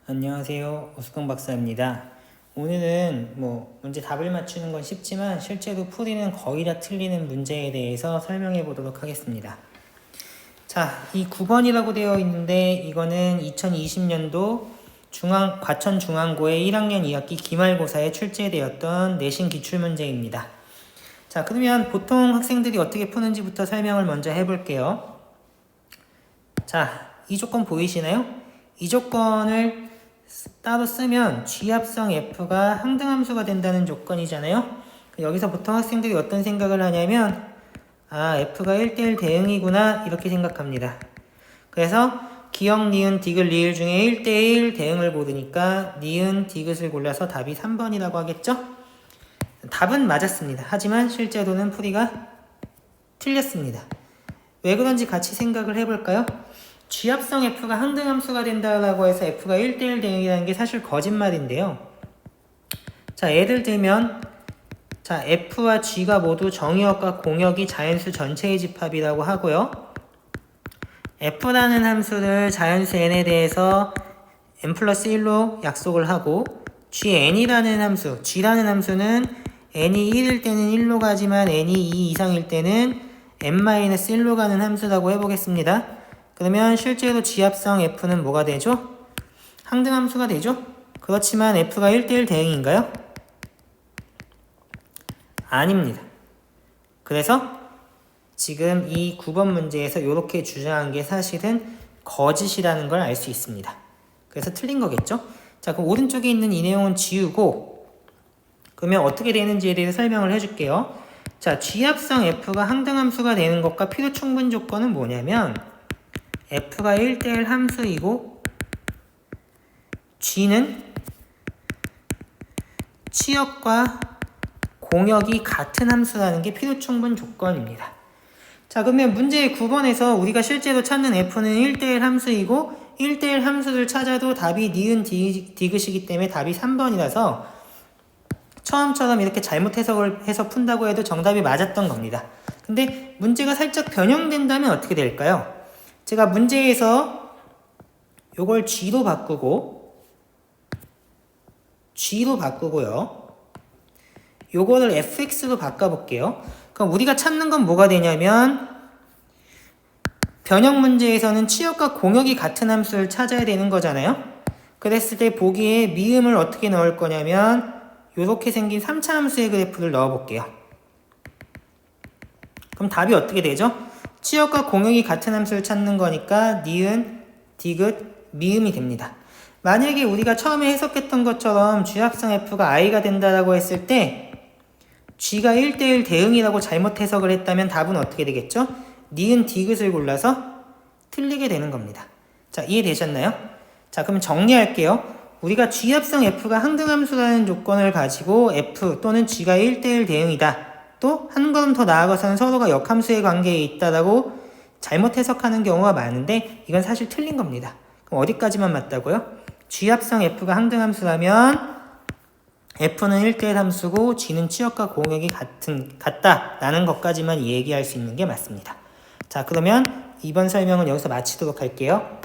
안녕하세요. 오수경 박사입니다. 오늘은 문제 답을 맞추는 건 쉽지만 실제로 풀이는 거의 다 틀리는 문제에 대해서 설명해 보도록 하겠습니다. 자, 이 9번이라고 되어 있는데 이거는 2020년도 과천중앙고의 1학년 2학기 기말고사에 출제되었던 내신 기출문제입니다. 자, 그러면 보통 학생들이 어떻게 푸는지부터 설명을 먼저 해볼게요. 자, 이 조건 보이시나요? 이 조건을 따로 쓰면 G합성 F가 항등함수가 된다는 조건이잖아요. 여기서 보통 학생들이 어떤 생각을 하냐면 F가 1대1 대응이구나 이렇게 생각합니다. 그래서 기역, 니은, 디귿, 리을 중에 1대1 대응을 고르니까 니은, 디귿을 골라서 답이 3번이라고 하겠죠? 답은 맞았습니다. 하지만 실제로는 풀이가 틀렸습니다. 왜 그런지 같이 생각을 해볼까요? G합성 F가 항등함수가 된다라고 해서 F가 1대1 대응이라는 게 사실 거짓말인데요. 자, 예를 들면 F와 G가 모두 정의역과 공역이 자연수 전체의 집합이라고 하고요. F라는 함수를 자연수 n에 대해서 n 플러스 1로 약속을 하고 Gn이라는 함수, G라는 함수는 n이 1일 때는 1로 가지만 n이 2 이상일 때는 n-1로 가는 함수라고 해보겠습니다. 그러면 실제로 G합성 F는 뭐가 되죠? 항등함수가 되죠? 그렇지만 F가 1대1 대응인가요? 아닙니다. 그래서 지금 이 9번 문제에서 이렇게 주장한 게 사실은 거짓이라는 걸 알 수 있습니다. 그래서 틀린 거겠죠? 자, 그럼 오른쪽에 있는 이 내용은 지우고 그러면 어떻게 되는지에 대해서 설명을 해줄게요. 자, G합성 F가 항등함수가 되는 것과 필요 충분 조건은 뭐냐면 F가 1대1 함수이고 G는 치역과 공역이 같은 함수라는 게 필요 충분 조건입니다. 자, 그러면 문제 9번에서 우리가 실제로 찾는 F는 1대1 함수이고 1대1 함수를 찾아도 답이 니은 디귿이기 때문에 답이 3번이라서 처음처럼 이렇게 잘못 해석을 해서 푼다고 해도 정답이 맞았던 겁니다. 근데 문제가 살짝 변형된다면 어떻게 될까요? 제가 문제에서 요걸 G로 바꾸고요. 요거를 fx로 바꿔볼게요. 그럼 우리가 찾는 건 뭐가 되냐면 변형 문제에서는 치역과 공역이 같은 함수를 찾아야 되는 거잖아요. 그랬을 때 보기에 미음을 어떻게 넣을 거냐면 요렇게 생긴 3차 함수의 그래프를 넣어볼게요. 그럼 답이 어떻게 되죠? 치역과 공역이 같은 함수를 찾는 거니까 니은, 디귿, 미음이 됩니다. 만약에 우리가 처음에 해석했던 것처럼 G합성 F가 I가 된다라고 했을 때 G가 1대1 대응이라고 잘못 해석을 했다면 답은 어떻게 되겠죠? 니은, 디귿을 골라서 틀리게 되는 겁니다. 자, 이해되셨나요? 자, 그럼 정리할게요. 우리가 G합성 F가 항등함수라는 조건을 가지고 F 또는 G가 1대1 대응이다. 또 한 걸음 더 나아가서는 서로가 역함수의 관계에 있다라고 잘못 해석하는 경우가 많은데 이건 사실 틀린 겁니다. 그럼 어디까지만 맞다고요? G합성 F가 항등함수라면 F는 1대1 함수고 G는 치역과 공역이 같다라는 것까지만 얘기할 수 있는 게 맞습니다. 자, 그러면 이번 설명은 여기서 마치도록 할게요.